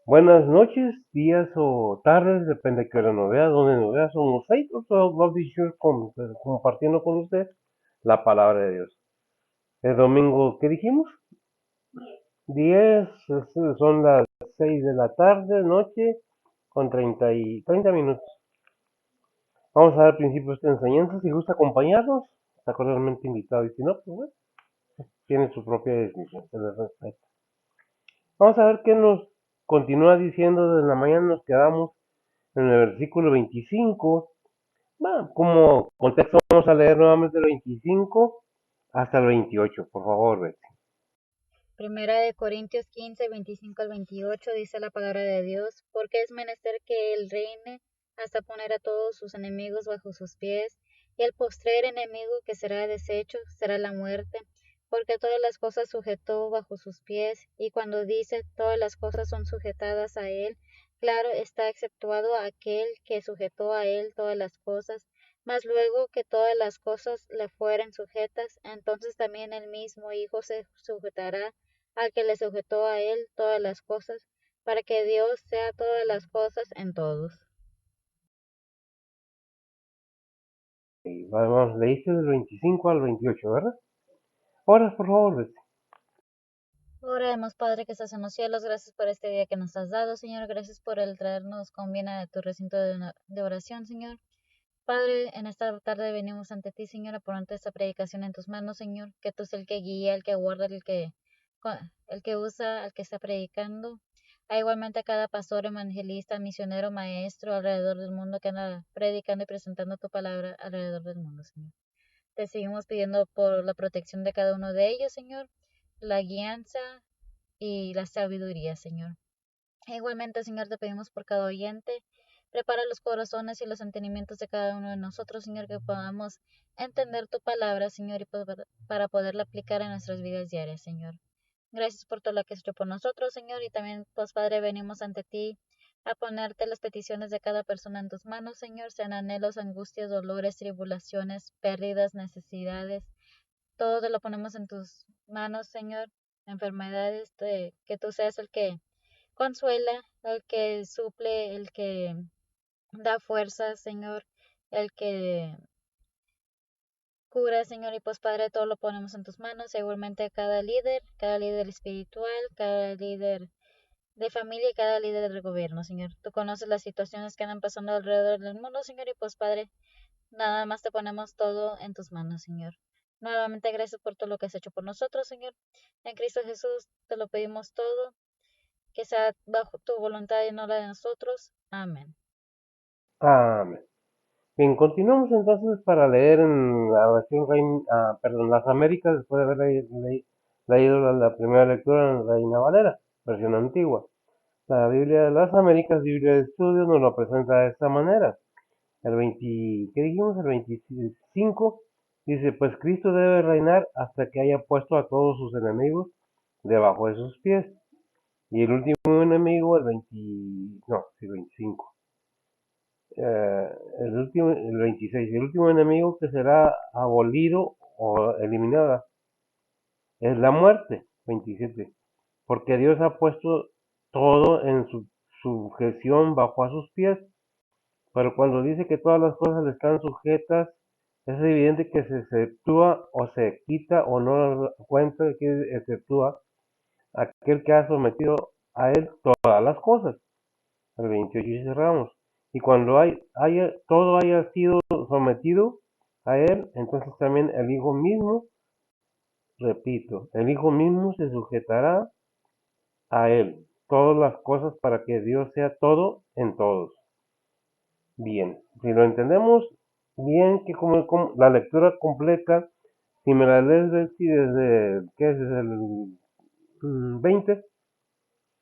Buenas noches, días o tardes, depende de qué hora nos vea, dónde nos vea. Somos nosotros, compartiendo con usted la palabra de Dios. El domingo, ¿qué dijimos? 10, son las 6 de la tarde, noche, con 30 minutos. Vamos a dar al principio esta enseñanza. Si gusta acompañarnos, está cordialmente invitado. Y si no, pues bueno, tiene su propia decisión, se les respeta. Vamos a ver qué nos continúa diciendo. Desde la mañana nos quedamos en el versículo 25. Bueno, como contexto vamos a leer nuevamente el 25 hasta el 28, por favor, Betsy. Primera de Corintios 15, 25 al 28 dice la palabra de Dios, porque es menester que él reine hasta poner a todos sus enemigos bajo sus pies, y el postrer enemigo que será deshecho será la muerte, porque todas las cosas sujetó bajo sus pies, y cuando dice todas las cosas son sujetadas a él, claro está exceptuado aquel que sujetó a él todas las cosas, mas luego que todas las cosas le fueren sujetas, entonces también el mismo Hijo se sujetará al que le sujetó a él todas las cosas, para que Dios sea todas las cosas en todos. Y vamos, leíste del 25 al 28, ¿verdad? Ahora, por favor, Betsy. Oremos, Padre que estás en los cielos, gracias por este día que nos has dado, Señor, gracias por el traernos con bien a tu recinto de oración, Señor. Padre, en esta tarde venimos ante ti, Señor, a ponerte esta predicación en tus manos, Señor, que tú eres el que guía, el que guarda, el que usa, al que está predicando. A igualmente a cada pastor, evangelista, misionero, maestro alrededor del mundo que anda predicando y presentando tu palabra alrededor del mundo, Señor. Te seguimos pidiendo por la protección de cada uno de ellos, Señor, la guianza y la sabiduría, Señor. E igualmente, Señor, te pedimos por cada oyente. Prepara los corazones y los sentimientos de cada uno de nosotros, Señor, que podamos entender tu palabra, Señor, y para poderla aplicar en nuestras vidas diarias, Señor. Gracias por todo lo que has hecho por nosotros, Señor, y también, pues, Padre, venimos ante ti a ponerte las peticiones de cada persona en tus manos, Señor, sean anhelos, angustias, dolores, tribulaciones, pérdidas, necesidades. Todo te lo ponemos en tus manos, Señor. Enfermedades, que tú seas el que consuela, el que suple, el que da fuerza, Señor, el que cura, Señor, y pues Padre, todo lo ponemos en tus manos, igualmente cada líder espiritual, cada líder de familia y cada líder del gobierno, Señor. Tú conoces las situaciones que andan pasando alrededor del mundo, Señor, y pues Padre, nada más te ponemos todo en tus manos, Señor. Nuevamente gracias por todo lo que has hecho por nosotros, Señor. En Cristo Jesús te lo pedimos todo, que sea bajo tu voluntad y no la de nosotros. Amén. Amén. Bien, continuamos entonces para leer en la versión perdón, las Américas, después de haber leído la primera lectura en Reina Valera, versión antigua. La Biblia de las Américas, Biblia de Estudio, nos lo presenta de esta manera. El 20, ¿qué dijimos? El 25 dice, pues Cristo debe reinar hasta que haya puesto a todos sus enemigos debajo de sus pies. Y el último enemigo, el 20, no, sí, 25. Eh, el 26, el último enemigo que será abolido o eliminada es la muerte, 27. Porque Dios ha puesto todo en su sujeción bajo a sus pies. Pero cuando dice que todas las cosas le están sujetas, es evidente que se exceptúa o se quita o no da cuenta de que exceptúa aquel que ha sometido a él todas las cosas. El 28 y cerramos. Y cuando todo haya sido sometido a él, entonces también el Hijo mismo, repito, el Hijo mismo se sujetará a él todas las cosas para que Dios sea todo en todos. Bien, si lo entendemos bien, que como la lectura completa, si me la lees desde, ¿qué es? Desde el 20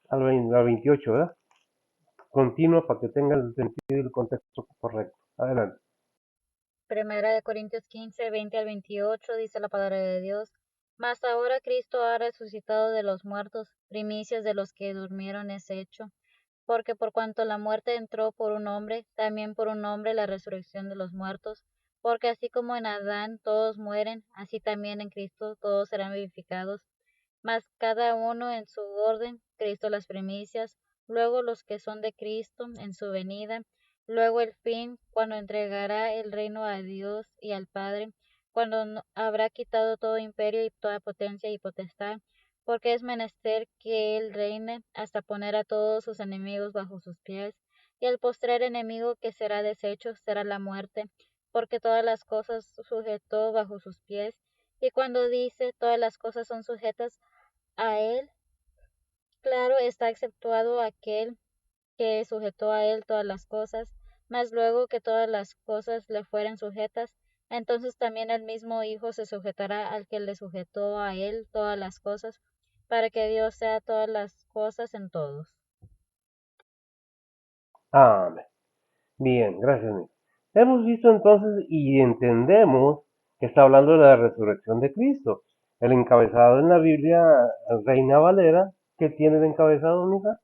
al 28, ¿verdad? Continua para que tenga el sentido y el contexto correcto. Adelante. Primera de Corintios 15, 20 al 28 dice la palabra de Dios. Mas ahora Cristo ha resucitado de los muertos, primicias de los que durmieron es hecho. Porque por cuanto la muerte entró por un hombre, también por un hombre la resurrección de los muertos. Porque así como en Adán todos mueren, así también en Cristo todos serán vivificados. Mas cada uno en su orden, Cristo las primicias, luego los que son de Cristo en su venida, luego el fin, cuando entregará el reino a Dios y al Padre, cuando habrá quitado todo imperio y toda potencia y potestad, porque es menester que él reine hasta poner a todos sus enemigos bajo sus pies, y el postrer enemigo que será deshecho será la muerte, porque todas las cosas sujetó bajo sus pies, y cuando dice todas las cosas son sujetas a él, claro está exceptuado aquel que sujetó a él todas las cosas, mas luego que todas las cosas le fueren sujetas, entonces también el mismo Hijo se sujetará al que le sujetó a él todas las cosas, para que Dios sea todas las cosas en todos. Amén. Bien, gracias, Nick. Hemos visto entonces y entendemos que está hablando de la resurrección de Cristo. El encabezado en la Biblia, Reina Valera, ¿qué tiene de encabezado, mija?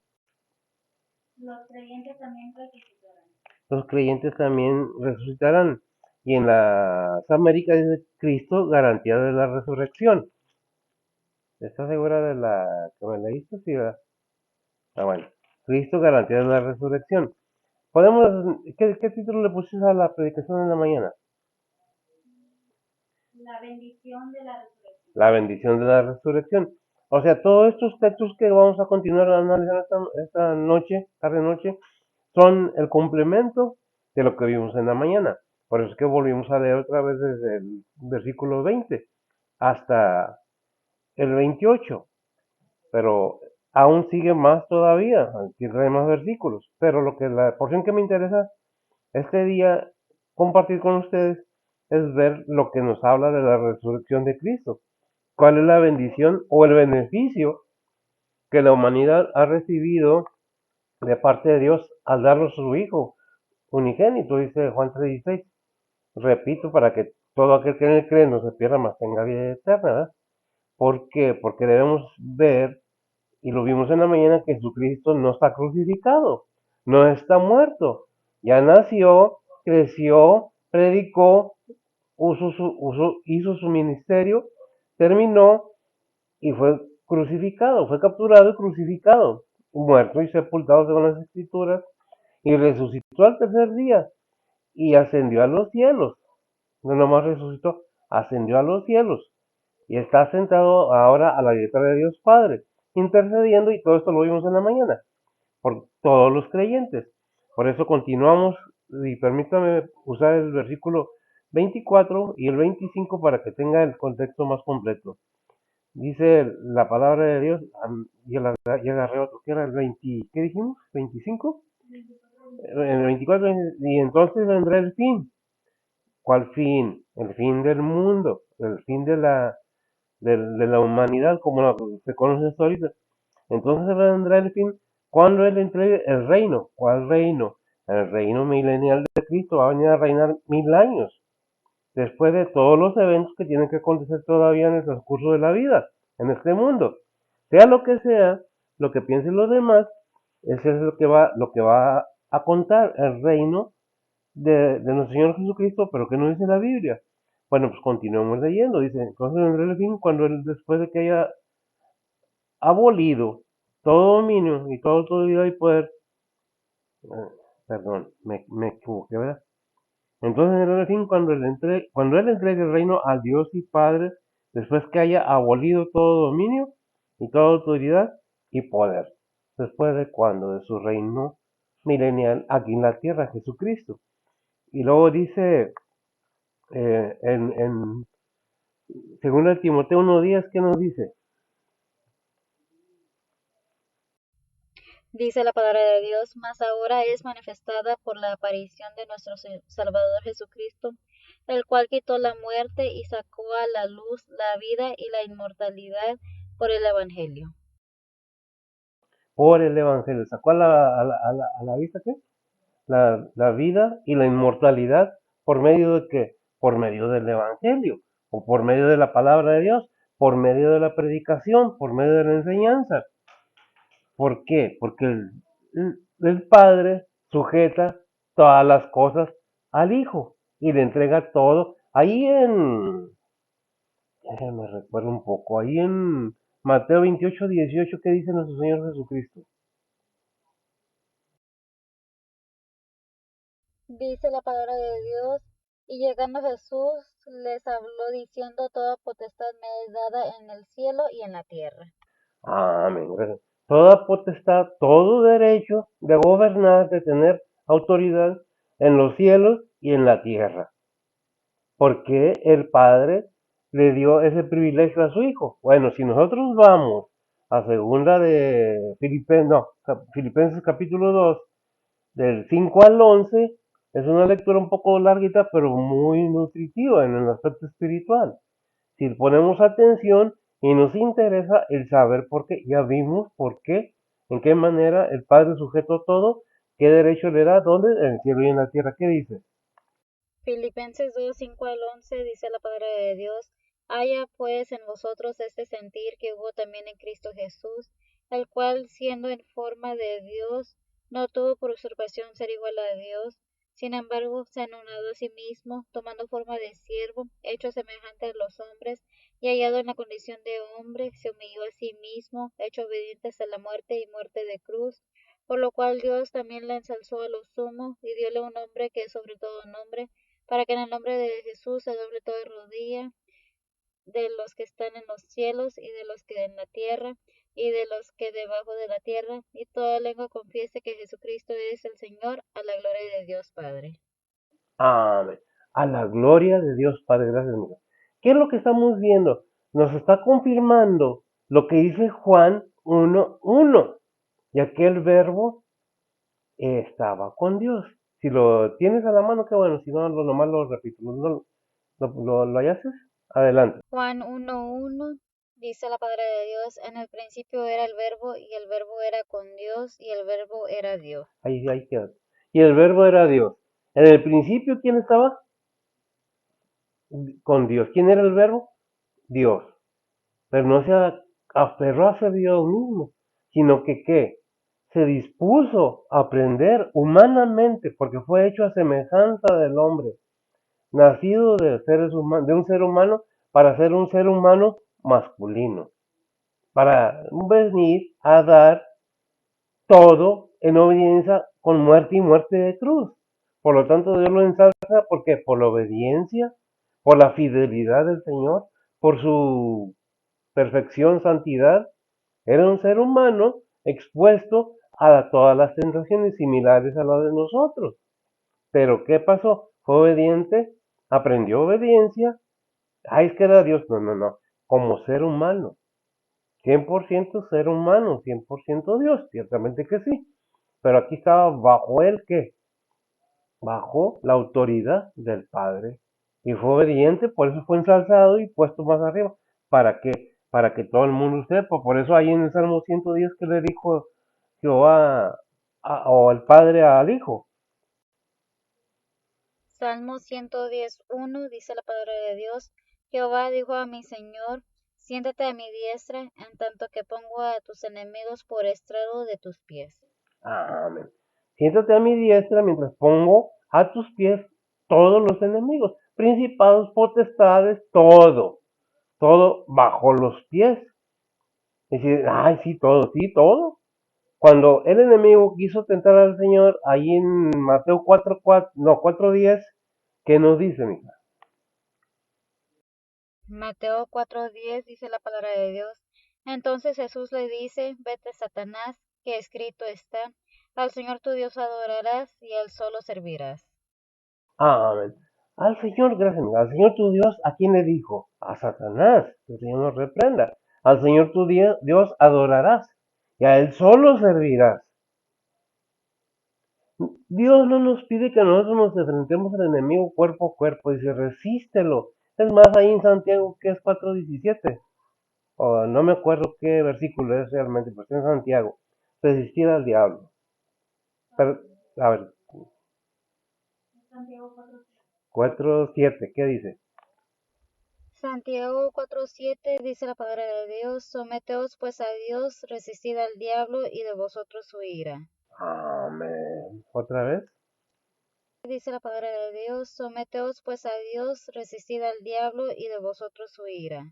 Los creyentes también resucitarán. Los creyentes también resucitarán. Y en las Américas dice Cristo, garantía de la resurrección. ¿Estás segura de la que me leíste? Sí, ¿verdad? Ah, bueno. Cristo, garantía de la resurrección. ¿Qué título le pusiste a la predicación en la mañana? La bendición de la resurrección. La bendición de la resurrección. O sea, todos estos textos que vamos a continuar analizando esta noche, tarde-noche, son el complemento de lo que vimos en la mañana. Por eso es que volvimos a leer otra vez desde el versículo 20 hasta el 28. Pero aún sigue más todavía, tiene más versículos. Pero la porción que me interesa este día compartir con ustedes es ver lo que nos habla de la resurrección de Cristo. ¿Cuál es la bendición o el beneficio que la humanidad ha recibido de parte de Dios al darnos su Hijo unigénito? Dice Juan 3:16. Repito, para que todo aquel que en él cree no se pierda, más tenga vida eterna, ¿verdad? ¿Por qué? Porque debemos ver, y lo vimos en la mañana, que Jesucristo no está crucificado, no está muerto. Ya nació, creció, predicó, hizo su ministerio, terminó y fue crucificado, fue capturado y crucificado, muerto y sepultado según las escrituras, y resucitó al tercer día y ascendió a los cielos. No nomás resucitó, ascendió a los cielos y está sentado ahora a la diestra de Dios Padre, intercediendo, y todo esto lo vimos en la mañana, por todos los creyentes. Por eso continuamos, y permítame usar el versículo 24 y el 25 para que tenga el contexto más completo. Dice la palabra de Dios, y agarré otro, que era el 20, ¿qué dijimos? ¿25? El 24, y entonces vendrá el fin. ¿Cuál fin? El fin del mundo, el fin de la humanidad como se conoce hasta ahorita. Entonces vendrá el fin cuando Él entregue el reino. ¿Cuál reino? El reino milenial de Cristo va a venir a reinar 1000 años, después de todos los eventos que tienen que acontecer todavía en el transcurso de la vida, en este mundo. Sea lo que sea, lo que piensen los demás, eso es lo que va a contar el reino de nuestro Señor Jesucristo, pero ¿qué nos dice la Biblia? Bueno, pues continuemos leyendo. Dice, entonces vendrá el fin cuando Él, después de que haya abolido todo dominio y toda autoridad y poder, perdón, me equivoqué, ¿verdad? Entonces en el fin, cuando él entregue el reino al Dios y Padre, después que haya abolido todo dominio y toda autoridad y poder, después de cuando, de su reino milenial aquí en la tierra, Jesucristo. Y luego dice, en según el Timoteo 1:10, ¿qué nos dice? Dice la palabra de Dios, mas ahora es manifestada por la aparición de nuestro Salvador Jesucristo, el cual quitó la muerte y sacó a la luz la vida y la inmortalidad por el Evangelio. Por el Evangelio. ¿Sacó a la vista qué? La vida y la inmortalidad, ¿por medio de qué? Por medio del Evangelio, o por medio de la palabra de Dios, por medio de la predicación, por medio de la enseñanza. ¿Por qué? Porque el Padre sujeta todas las cosas al Hijo y le entrega todo. Ahí me recuerdo un poco, ahí en Mateo 28:18, ¿qué dice nuestro Señor Jesucristo? Dice la palabra de Dios, y llegando Jesús les habló diciendo, toda potestad me es dada en el cielo y en la tierra. Amén. Gracias. Toda potestad, todo derecho de gobernar, de tener autoridad en los cielos y en la tierra. Porque el Padre le dio ese privilegio a su Hijo. Bueno, si nosotros vamos a segunda de Filipenses capítulo 2 del 5 al 11, es una lectura un poco larguita, pero muy nutritiva en el aspecto espiritual. Si ponemos atención y nos interesa el saber por qué, ya vimos por qué, en qué manera el Padre sujetó todo, qué derecho le da, dónde, en el cielo y en la tierra. ¿Qué dice? Filipenses 2, 5 al 11 dice la palabra de Dios, haya pues en vosotros este sentir que hubo también en Cristo Jesús, el cual siendo en forma de Dios, no tuvo por usurpación ser igual a Dios, sin embargo se anonadó a sí mismo, tomando forma de siervo, hecho semejante a los hombres, y hallado en la condición de hombre, se humilló a sí mismo, hecho obediente hasta la muerte y muerte de cruz, por lo cual Dios también le ensalzó a lo sumo, y diole un nombre que es sobre todo nombre, para que en el nombre de Jesús se doble toda rodilla de los que están en los cielos y de los que en la tierra y de los que debajo de la tierra, y toda lengua confiese que Jesucristo es el Señor, a la gloria de Dios Padre. Amén. A la gloria de Dios Padre, gracias, amigo. ¿Qué es lo que estamos viendo? Nos está confirmando lo que dice Juan 1:1. Y aquel verbo estaba con Dios. Si lo tienes a la mano, qué bueno. Si no, nomás lo repito. ¿Lo hallaste? Adelante. Juan 1:1 dice la palabra de Dios, en el principio era el verbo y el verbo era con Dios y el verbo era Dios. Ahí queda. Y el verbo era Dios. En el principio, ¿quién estaba? Con Dios. ¿Quién era el verbo? Dios. Pero no se aferró a ser Dios mismo, sino que ¿qué? Se dispuso a aprender humanamente, porque fue hecho a semejanza del hombre, nacido de un ser humano para ser un ser humano masculino, para venir a dar todo en obediencia con muerte y muerte de cruz. Por lo tanto, Dios lo ensalza porque por la obediencia, por la fidelidad del Señor, por su perfección, santidad, era un ser humano expuesto a todas las tentaciones similares a las de nosotros. Pero ¿qué pasó? Fue obediente, aprendió obediencia. Ay, es que era Dios. No, no, no. Como ser humano. 100% ser humano, 100% Dios. Ciertamente que sí. Pero aquí estaba bajo él, ¿qué? Bajo la autoridad del Padre. Y fue obediente, por eso fue ensalzado y puesto más arriba. ¿Para qué? Para que todo el mundo sepa. Por eso ahí en el Salmo 110 que le dijo Jehová o el Padre al Hijo. Salmo 110:1 dice la palabra de Dios, Jehová dijo a mi Señor, siéntate a mi diestra, en tanto que pongo a tus enemigos por estrado de tus pies. Amén. Siéntate a mi diestra mientras pongo a tus pies todos los enemigos, principados, potestades, todo, todo bajo los pies. Y decir, ay, sí, todo. Cuando el enemigo quiso tentar al Señor, ahí en Mateo 4:4, no, 4:10, ¿qué nos dice, mija? Mateo 4:10 dice la palabra de Dios. Entonces Jesús le dice, vete Satanás, que escrito está, al Señor tu Dios adorarás y a él solo servirás. Amén. Al Señor, gracias, mija. Al Señor tu Dios, ¿a quién le dijo? A Satanás, que el Señor nos reprenda. Al Señor tu Dios adorarás y a Él solo servirás. Dios no nos pide que nosotros nos enfrentemos al enemigo cuerpo a cuerpo, dice, resístelo. Es más, ahí en Santiago, que es 4:17, o no me acuerdo qué versículo es realmente, pero está en Santiago, resistir al diablo. Pero, a ver, 4:7, ¿qué dice? Santiago 4:7 dice la palabra de Dios, someteos pues a Dios, resistid al diablo y de vosotros huirá. Amén. ¿Otra vez? Dice la palabra de Dios, someteos pues a Dios, resistid al diablo y de vosotros huirá.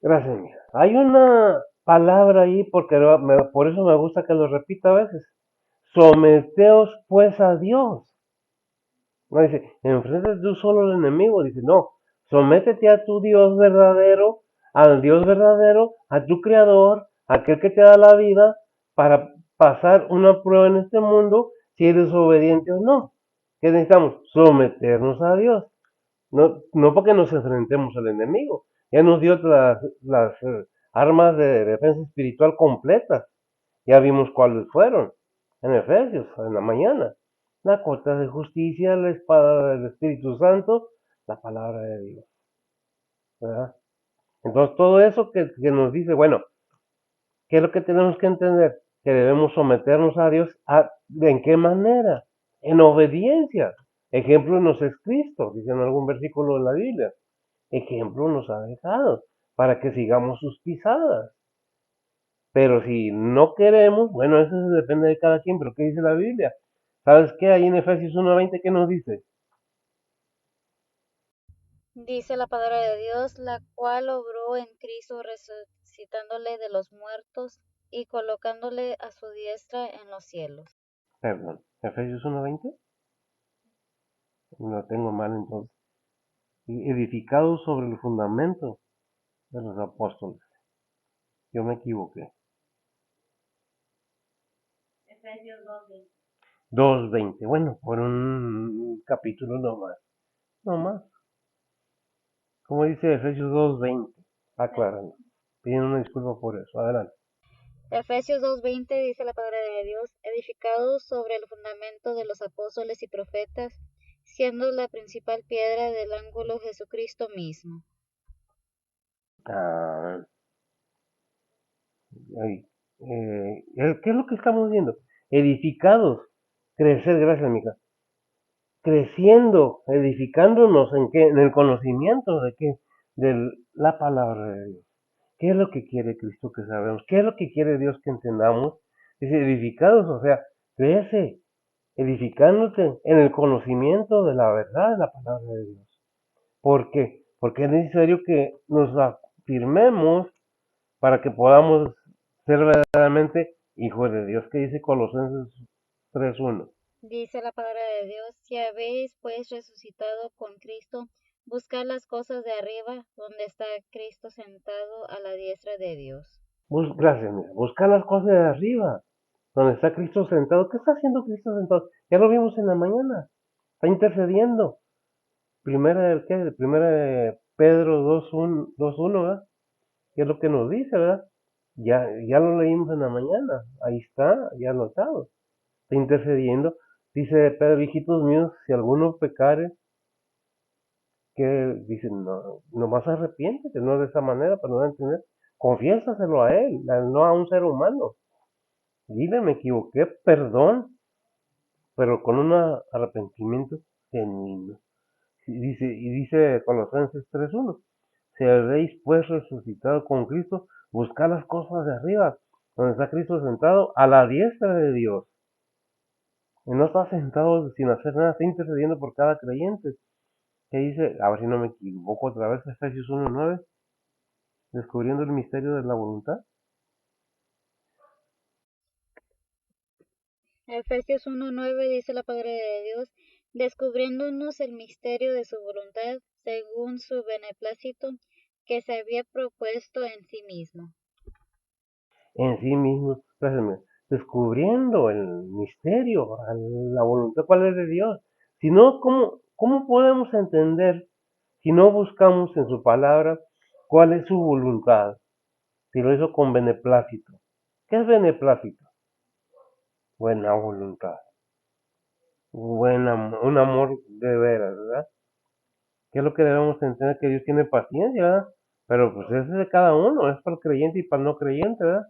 Gracias, mija. Hay una palabra ahí, porque por eso me gusta que lo repita a veces. Someteos pues a Dios. No dice, enfrente tú solo al enemigo. Dice, no, sométete a tu Dios verdadero, al Dios verdadero, a tu Creador, aquel que te da la vida, para pasar una prueba en este mundo, si eres obediente o no. ¿Qué necesitamos? Someternos a Dios. No, no porque nos enfrentemos al enemigo. Ya nos dio las armas de defensa espiritual completas. Ya vimos cuáles fueron en Efesios, en la mañana. La corta de justicia, la espada del Espíritu Santo, la palabra de Dios. ¿Verdad? Entonces, todo eso que nos dice, bueno, ¿qué es lo que tenemos que entender? Que debemos someternos a Dios. ¿En qué manera? En obediencia. Ejemplo nos es Cristo, dice en algún versículo de la Biblia. Ejemplo nos ha dejado para que sigamos sus pisadas. Pero si no queremos, bueno, eso depende de cada quien, pero ¿qué dice la Biblia? ¿Sabes qué? Ahí en Efesios 1:20, ¿qué nos dice? Dice la palabra de Dios, la cual obró en Cristo resucitándole de los muertos y colocándole a su diestra en los cielos. Perdón, Efesios 1:20, lo tengo mal entonces. Edificados sobre el fundamento de los apóstoles. Yo me equivoqué. 2:20, bueno, por un capítulo nomás. No más. Como dice Efesios 2:20, aclarando. Pidiendo una disculpa por eso. Adelante. Efesios 2:20 dice la palabra de Dios, edificados sobre el fundamento de los apóstoles y profetas, siendo la principal piedra del ángulo Jesucristo mismo. Ah, ¿qué es lo que estamos viendo? Edificados, crecer, gracias, mija. Creciendo, edificándonos en qué, en el conocimiento de qué, de la palabra de Dios. ¿Qué es lo que quiere Cristo que sabemos? ¿Qué es lo que quiere Dios que entendamos? Dice edificados, o sea, crece, edificándote en el conocimiento de la verdad de la palabra de Dios. ¿Por qué? Porque es necesario que nos afirmemos para que podamos ser verdaderamente hijos de Dios, que dice Colosenses 3:1. Dice la palabra de Dios, si habéis pues resucitado con Cristo, buscad las cosas de arriba, donde está Cristo sentado a la diestra de Dios. Gracias, mira, buscar las cosas de arriba, donde está Cristo sentado. ¿Qué está haciendo Cristo sentado? Ya lo vimos en la mañana, está intercediendo. Primera de Pedro 2:1, ¿verdad? ¿Qué es lo que nos dice, verdad? Ya lo leímos en la mañana, ahí está, ya anotado. Está intercediendo. Dice Pedro, hijitos míos, si alguno pecare, que dicen, no, nomás arrepiéntete, no de esa manera, pero no de entender. Confiésaselo a él, no a un ser humano. Dile, me equivoqué, perdón, pero con un arrepentimiento genuino. Y dice Colosenses 3:1, si habéis pues resucitado con Cristo, buscad las cosas de arriba, donde está Cristo sentado a la diestra de Dios. Y no está sentado sin hacer nada, está intercediendo por cada creyente. Que dice, a ver si no me equivoco otra vez, Efesios 1:9, descubriendo el misterio de la voluntad. Efesios 1:9 dice la palabra de Dios, descubriéndonos el misterio de su voluntad, según su beneplácito, que se había propuesto en sí mismo. En sí mismo, descubriendo el misterio, la voluntad, cuál es de Dios. Si no, ¿cómo podemos entender si no buscamos en su palabra cuál es su voluntad? Si lo hizo con beneplácito. ¿Qué es beneplácito? Buena voluntad. Un amor de veras, ¿verdad? ¿Qué es lo que debemos entender? Que Dios tiene paciencia, ¿verdad? Pero pues eso es de cada uno, es para el creyente y para el no creyente, ¿verdad?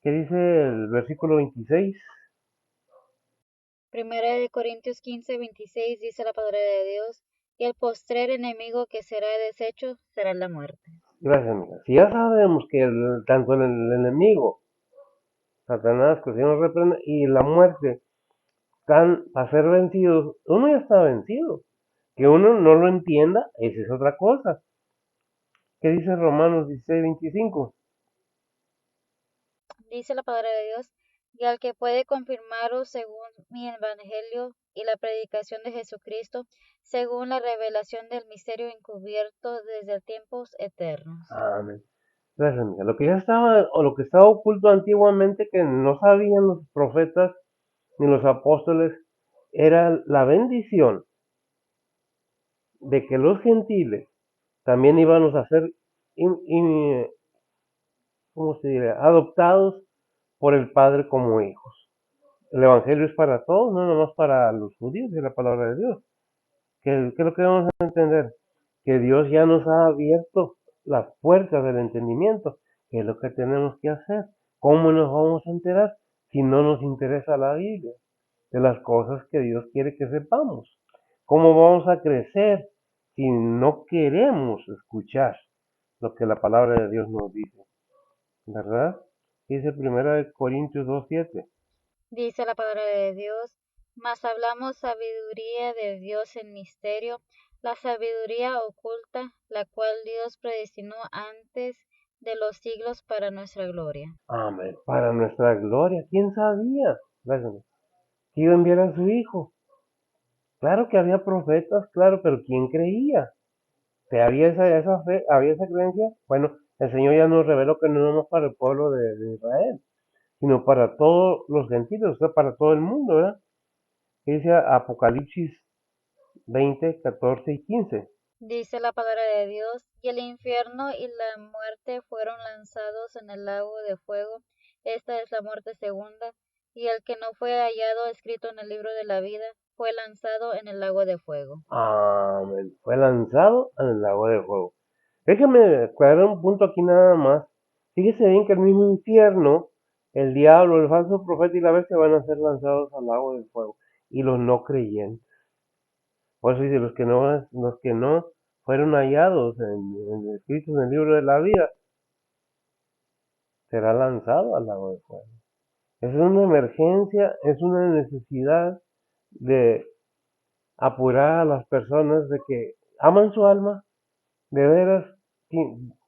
¿Qué dice el versículo 26? Primera de Corintios 15:26 dice la palabra de Dios, y el postrer enemigo que será deshecho será la muerte. Gracias, amiga. Si ya sabemos que tanto el enemigo, Satanás, que el Señor reprende, y la muerte están a ser vencidos, uno ya está vencido. Que uno no lo entienda, esa es otra cosa. ¿Qué dice Romanos 16:25? Dice la palabra de Dios, y al que puede confirmaros según mi evangelio, y la predicación de Jesucristo según la revelación del misterio encubierto desde tiempos eternos. Amén. Gracias, mija. Lo que ya estaba, o lo que estaba oculto antiguamente, que no sabían los profetas ni los apóstoles, era la bendición de que los gentiles también íbamos a ser, ¿cómo se diría?, adoptados por el Padre como hijos. El Evangelio es para todos, no nomás para los judíos, es la palabra de Dios. ¿Qué es lo que debemos entender? Que Dios ya nos ha abierto las puertas del entendimiento. ¿Qué es lo que tenemos que hacer? ¿Cómo nos vamos a enterar si no nos interesa la Biblia? De las cosas que Dios quiere que sepamos. ¿Cómo vamos a crecer si no queremos escuchar lo que la palabra de Dios nos dice? ¿Verdad? Dice 1 Corintios 2:7. Dice la palabra de Dios, mas hablamos sabiduría de Dios en misterio, la sabiduría oculta, la cual Dios predestinó antes de los siglos para nuestra gloria. Amén. Para nuestra gloria. ¿Quién sabía? Gracias. Que iba a enviar a su hijo. Claro que había profetas, claro, pero ¿quién creía? ¿Que había esa fe, había esa creencia? Bueno, el Señor ya nos reveló que no nomás para el pueblo de Israel, sino para todos los gentiles, o sea, para todo el mundo, ¿verdad? Que dice Apocalipsis 20, 14 y 15. Dice la palabra de Dios, y el infierno y la muerte fueron lanzados en el lago de fuego. Esta es la muerte segunda, y el que no fue hallado escrito en el libro de la vida fue lanzado en el lago de fuego. Amén. Fue lanzado en el lago de fuego. Déjame aclarar un punto aquí nada más. Fíjese bien que el mismo infierno, el diablo, el falso profeta y la bestia van a ser lanzados al lago del fuego. Y los no creyentes. Por eso dice, los que no fueron hallados escritos en el libro de la vida, será lanzado al lago de fuego. Es una emergencia, es una necesidad de apurar a las personas de que aman su alma, de veras.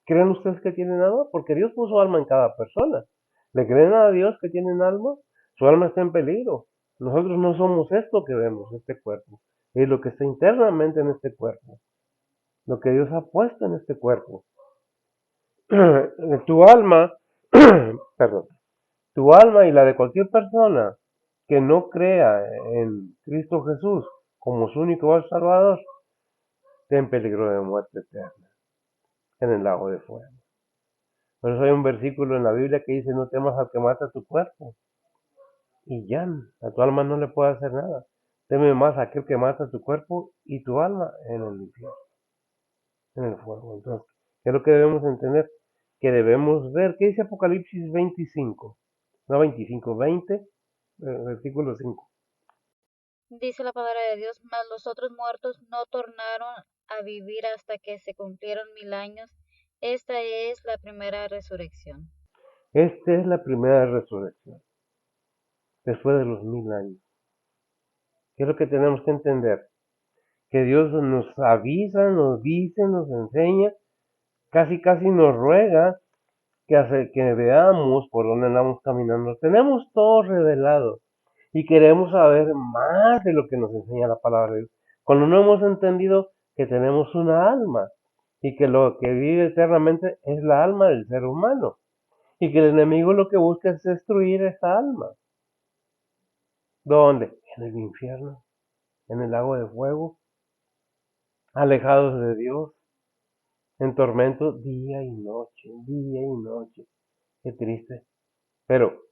¿Creen ustedes que tienen alma? Porque Dios puso alma en cada persona. ¿Le creen a Dios que tienen alma? Su alma está en peligro. Nosotros no somos esto que vemos, este cuerpo. Es lo que está internamente en este cuerpo. Lo que Dios ha puesto en este cuerpo. Tu alma, perdón, tu alma y la de cualquier persona que no crea en Cristo Jesús como su único Salvador, está en peligro de muerte eterna en el lago de fuego. Por eso hay un versículo en la Biblia que dice, no temas al que mata tu cuerpo. Y ya, a tu alma no le puede hacer nada. Teme más a aquel que mata tu cuerpo y tu alma en el infierno, en el fuego. Entonces, ¿qué es lo que debemos entender? Que debemos ver, ¿qué dice Apocalipsis 25? No 25, 20, versículo 5. Dice la palabra de Dios, mas los otros muertos no tornaron a vivir hasta que se cumplieron 1000 años. Esta es la primera resurrección. Esta es la primera resurrección, después de los 1000 años. ¿Qué es lo que tenemos que entender? Que Dios nos avisa, nos dice, nos enseña, casi casi nos ruega que veamos por dónde andamos caminando. Tenemos todo revelado y queremos saber más de lo que nos enseña la palabra de Dios. Cuando no hemos entendido que tenemos una alma y que lo que vive eternamente es la alma del ser humano y que el enemigo lo que busca es destruir esa alma. ¿Dónde? En el infierno, en el lago de fuego, alejados de Dios, en tormento día y noche, día y noche. Qué triste. Pero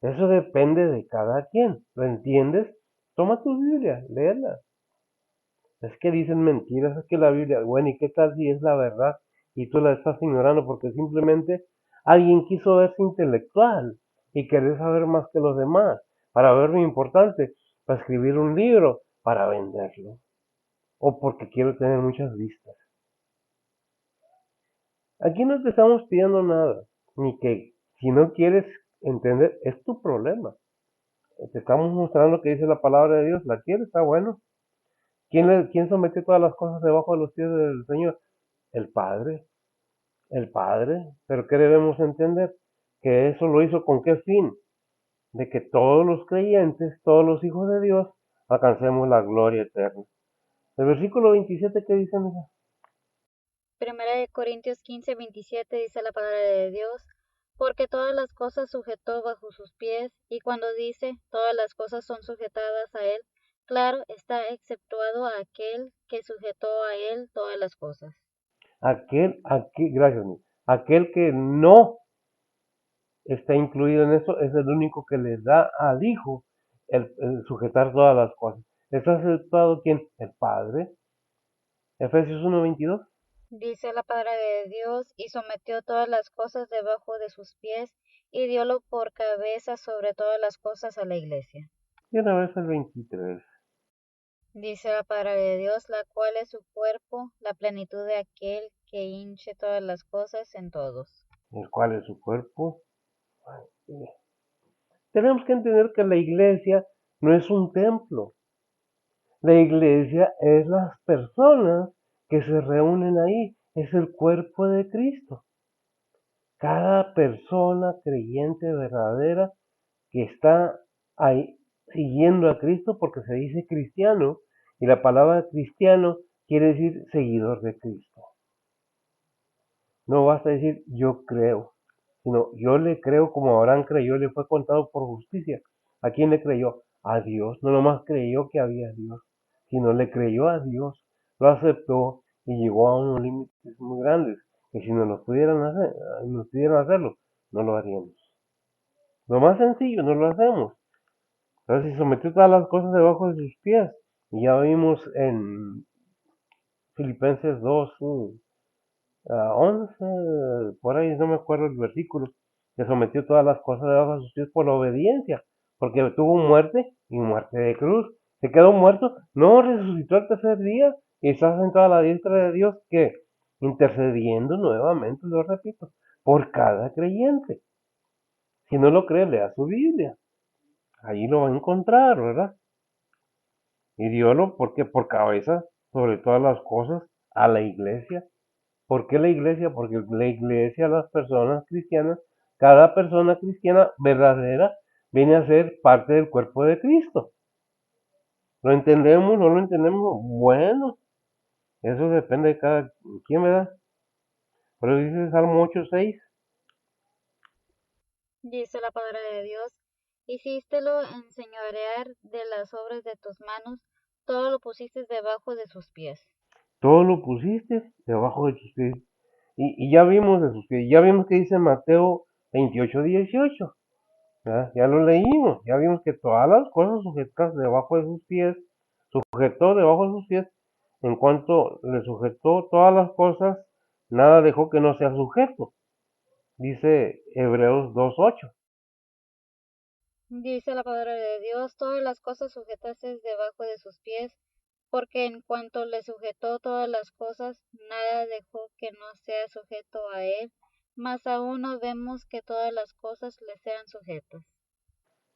eso depende de cada quien. ¿Lo entiendes? Toma tu Biblia, léela. Es que dicen mentiras, es que la Biblia, bueno, ¿y qué tal si es la verdad y tú la estás ignorando porque simplemente alguien quiso verse intelectual y querer saber más que los demás para verlo importante, para escribir un libro, para venderlo o porque quiero tener muchas vistas? Aquí no te estamos pidiendo nada, ni que si no quieres entender, es tu problema. Te estamos mostrando que dice la palabra de Dios, la quiere, está bueno. ¿Quién sometió todas las cosas debajo de los pies del Señor? El Padre, el Padre. Pero ¿qué debemos entender? Que eso lo hizo con qué fin? De que todos los creyentes, todos los hijos de Dios, alcancemos la gloria eterna. El versículo 27, ¿qué dice, mija? Primera de Corintios 15:27 dice la palabra de Dios, porque todas las cosas sujetó bajo sus pies, y cuando dice todas las cosas son sujetadas a él, claro está exceptuado a aquel que sujetó a él todas las cosas. Gracias, mija. Aquel que no está incluido en eso es el único que le da al Hijo el sujetar todas las cosas. ¿Está aceptado quién? El Padre. Efesios 1:22. Dice la palabra de Dios, y sometió todas las cosas debajo de sus pies, y diólo por cabeza sobre todas las cosas a la iglesia. Y una vez el 23. Dice la palabra de Dios, la cual es su cuerpo, la plenitud de aquel que hinche todas las cosas en todos. El cual es su cuerpo. Tenemos que entender que la iglesia no es un templo. La iglesia es las personas que se reúnen ahí. Es el cuerpo de Cristo. Cada persona creyente verdadera que está ahí siguiendo a Cristo, porque se dice cristiano, y la palabra cristiano quiere decir seguidor de Cristo. No basta decir yo creo, sino yo le creo como Abraham creyó y le fue contado por justicia. ¿A quién le creyó? A Dios. No nomás creyó que había Dios, sino le creyó a Dios, lo aceptó y llegó a unos límites muy grandes, que si no nos pudieran hacer, nos pudieran hacerlo, no lo haríamos. Lo más sencillo, no lo hacemos. Entonces, si sometió todas las cosas debajo de sus pies, y ya vimos en Filipenses 2, 11, por ahí no me acuerdo el versículo, que sometió todas las cosas debajo de sus pies por la obediencia, porque tuvo muerte y muerte de cruz. Se quedó muerto, no resucitó al tercer día y está sentado a la diestra de Dios que intercediendo nuevamente, lo repito, por cada creyente. Si no lo cree, lea su Biblia. Ahí lo va a encontrar, ¿verdad? Y diólo porque por cabeza sobre todas las cosas a la iglesia. ¿Por qué la iglesia? Porque la iglesia, las personas cristianas, cada persona cristiana verdadera viene a ser parte del cuerpo de Cristo. ¿Lo entendemos? ¿No lo entendemos? Bueno, eso depende de cada quien, ¿verdad? Pero dice Salmo 8:6. Dice la palabra de Dios, hicístelo enseñorear de las obras de tus manos, todo lo pusiste debajo de sus pies. Todo lo pusiste debajo de tus pies. Y ya vimos de sus pies. Ya vimos que dice Mateo 28:18. Ya lo leímos, ya vimos que todas las cosas sujetas debajo de sus pies, sujetó debajo de sus pies, en cuanto le sujetó todas las cosas, nada dejó que no sea sujeto, dice Hebreos 2:8. Dice la palabra de Dios, todas las cosas sujetaste debajo de sus pies, porque en cuanto le sujetó todas las cosas, nada dejó que no sea sujeto a él, mas aún no vemos que todas las cosas le sean sujetas.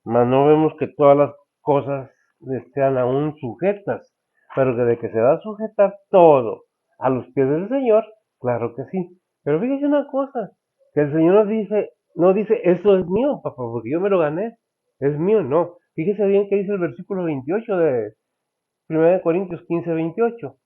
Mas no vemos que todas las cosas estén aún sujetas, pero que de que se va a sujetar todo a los pies del Señor, claro que sí. Pero fíjese una cosa, que el Señor no dice, esto es mío, papá, porque yo me lo gané, es mío, no. Fíjese bien que dice el versículo 28 de 1 Corintios 15:28.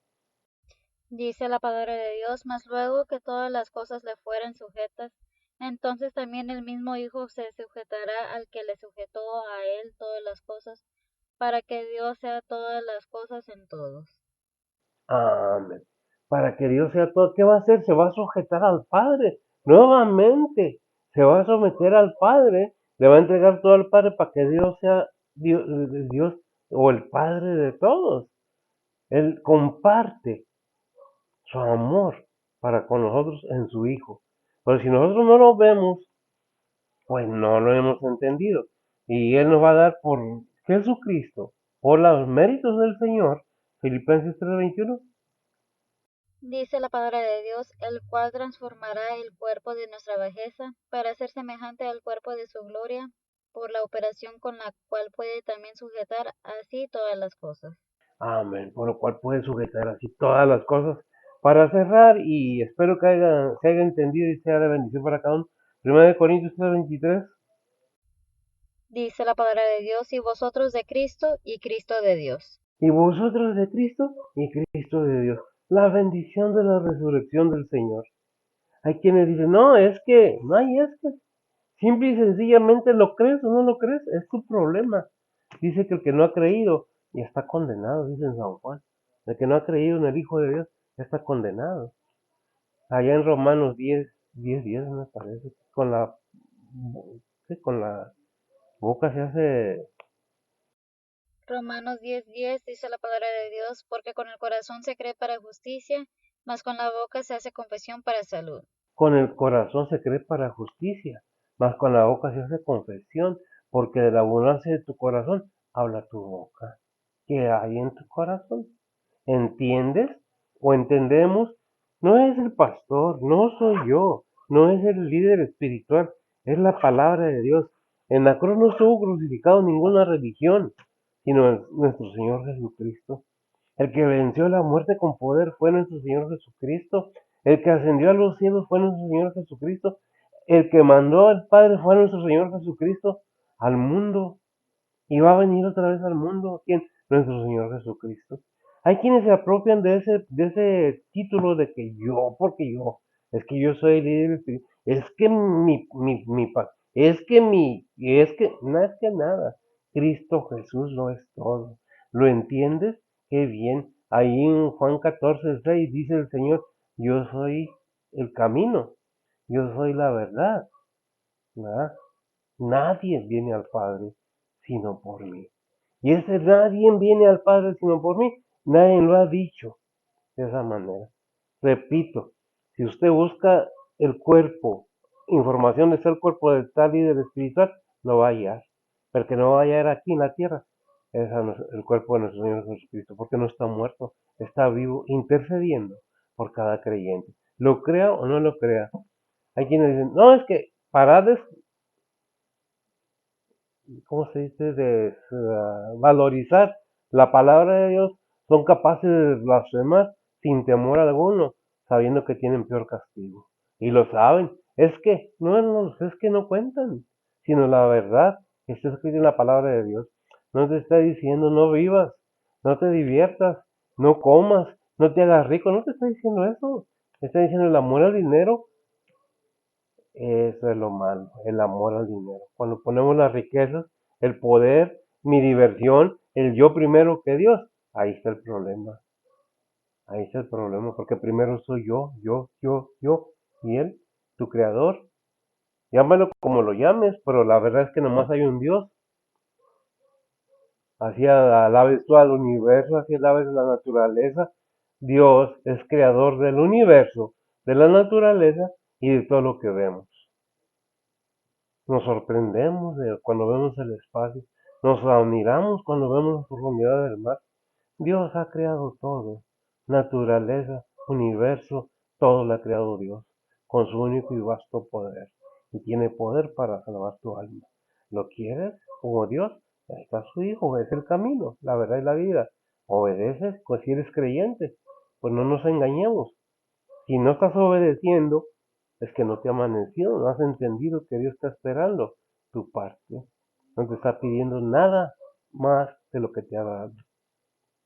Dice la palabra de Dios, mas luego que todas las cosas le fueren sujetas, entonces también el mismo Hijo se sujetará al que le sujetó a él todas las cosas, para que Dios sea todas las cosas en todos. Amén. Para que Dios sea todo, ¿qué va a hacer? Se va a sujetar al Padre. Nuevamente, se va a someter al Padre. Le va a entregar todo al Padre para que Dios sea Dios o el Padre de todos. Él comparte su amor para con nosotros en su Hijo. Pero si nosotros no lo vemos, pues no lo hemos entendido. Y Él nos va a dar por Jesucristo, por los méritos del Señor, Filipenses 3:21. Dice la palabra de Dios, el cual transformará el cuerpo de nuestra bajeza para ser semejante al cuerpo de su gloria, por la operación con la cual puede también sujetar así todas las cosas. Amén. Por lo cual puede sujetar así todas las cosas. Para cerrar, y espero que se haya entendido y sea de bendición para cada uno. 1 Corintios 3:23. dice la palabra de Dios, y vosotros de Cristo y Cristo de Dios. Y vosotros de Cristo y Cristo de Dios. La bendición de la resurrección del Señor. Hay quienes dicen, no, es que, no hay es que. Simple y sencillamente lo crees o no lo crees, es tu problema. Dice que el que no ha creído ya está condenado, dice en San Juan. El que no ha creído en el Hijo de Dios ya está condenado. Allá en Romanos 10 me parece, con la boca se hace. Romanos 10:10 dice la palabra de Dios, porque con el corazón se cree para justicia, mas con la boca se hace confesión para salud. Con el corazón se cree para justicia, mas con la boca se hace confesión, porque de la abundancia de tu corazón habla tu boca. ¿Qué hay en tu corazón? ¿Entiendes o entendemos? No es el pastor, no soy yo, no es el líder espiritual, es la palabra de Dios. En la cruz no estuvo crucificado ninguna religión, sino nuestro Señor Jesucristo. El que venció la muerte con poder fue nuestro Señor Jesucristo. El que ascendió a los cielos fue nuestro Señor Jesucristo. El que mandó al Padre fue nuestro Señor Jesucristo al mundo. Y va a venir otra vez al mundo. ¿Quién? Nuestro Señor Jesucristo. Hay quienes se apropian de ese título de que yo, porque yo, es que yo soy el líder espiritual, es que no es que nada. Cristo Jesús lo es todo. ¿Lo entiendes? Qué bien. Ahí en Juan 14:6 dice el Señor, yo soy el camino, yo soy la verdad, ¿verdad? Nadie viene al Padre sino por mí. Y ese nadie viene al Padre sino por mí. Nadie lo ha dicho de esa manera. Repito, si usted busca el cuerpo, información de ser cuerpo de tal líder espiritual, lo va a hallar. Pero que no va a hallar aquí en la tierra, es el cuerpo de nuestro Señor Jesucristo, porque no está muerto, está vivo, intercediendo por cada creyente. Lo crea o no lo crea. Hay quienes dicen, no, es que parades, ¿cómo se dice?, de valorizar la palabra de Dios, son capaces de blasfemar sin temor alguno, sabiendo que tienen peor castigo. Y lo saben. Es que no cuentan, sino la verdad que está escrita en la palabra de Dios. No te está diciendo no vivas, no te diviertas, no comas, no te hagas rico, no te está diciendo eso. Te está diciendo el amor al dinero. Eso es lo malo, el amor al dinero. Cuando ponemos las riquezas, el poder, mi diversión, el yo primero que Dios, ahí está el problema. Ahí está el problema, porque primero soy yo, y Él, tu creador. Llámalo como lo llames, pero la verdad es que nomás hay un Dios. Así alabes tú al universo, así alabes la naturaleza. Dios es creador del universo, de la naturaleza y de todo lo que vemos. Nos sorprendemos cuando vemos el espacio, nos admiramos cuando vemos la profundidad del mar. Dios ha creado todo, naturaleza, universo, todo lo ha creado Dios, con su único y vasto poder. Y tiene poder para salvar tu alma. ¿Lo quieres como Dios? Ahí está su Hijo, es el camino, la verdad y la vida. ¿Obedeces? Pues si eres creyente, pues no nos engañemos. Si no estás obedeciendo, es que no te ha amanecido, no has entendido que Dios está esperando tu parte. No te está pidiendo nada más de lo que te ha dado.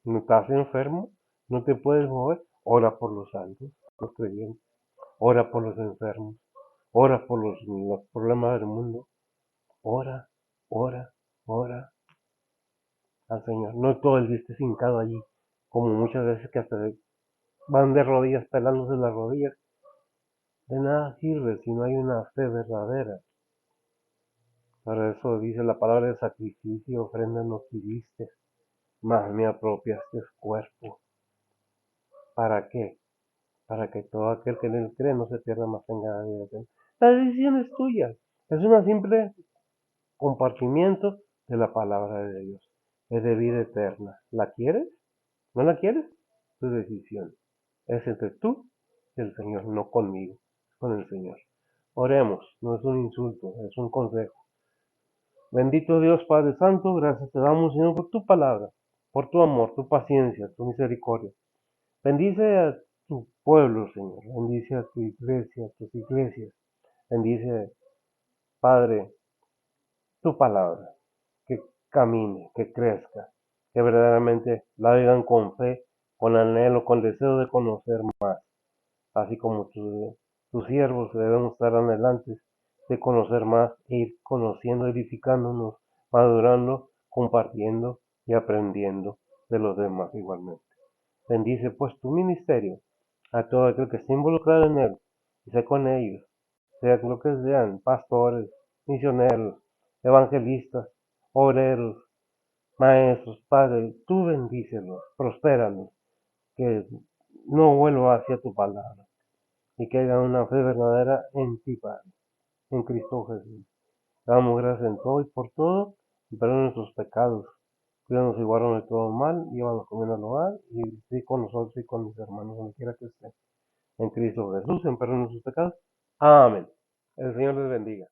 ¿No estás enfermo? ¿No te puedes mover? Ora por los santos, los creyentes. Ora por los enfermos. Ora por los problemas del mundo. Ora, ora, ora al Señor. No todo el día estés hincado allí, como muchas veces que hasta van de rodillas, pelándose las rodillas. De nada sirve si no hay una fe verdadera. Para eso dice la palabra de sacrificio y ofrenda no quisiste, mas me apropiaste cuerpo. ¿Para qué? Para que todo aquel que en él cree no se pierda, más tenga la vida eterna. La decisión es tuya. Es una simple compartimiento de la palabra de Dios. Es de vida eterna. ¿La quieres? ¿No la quieres? Tu decisión. Es entre tú y el Señor, no conmigo, con el Señor. Oremos, no es un insulto, es un consejo. Bendito Dios Padre Santo, gracias te damos, Señor, por tu palabra, por tu amor, tu paciencia, tu misericordia. Bendice a tu pueblo, Señor. Bendice a tu iglesia, a tus iglesias. Bendice, Padre, tu palabra. camine, que crezca, que verdaderamente la vivan con fe, con anhelo, con deseo de conocer más, así como tus siervos debemos estar anhelantes de conocer más e ir conociendo, edificándonos, madurando, compartiendo y aprendiendo de los demás igualmente. Bendice pues tu ministerio a todo aquel que esté involucrado en él y sé con ellos, sea lo que sean, pastores, misioneros, evangelistas, obreros, maestros, Padre, tú bendícelos, prospéralos, que no vuelva hacia tu palabra y que haya una fe verdadera en ti, Padre, en Cristo Jesús. Te damos gracias en todo y por todo, y perdona nuestros pecados. Cuídanos y guárdanos de todo mal, llévanos comiendo al hogar, y sí con nosotros y con mis hermanos, donde quiera que estén. En Cristo Jesús, en perdón de nuestros pecados. Amén. El Señor les bendiga.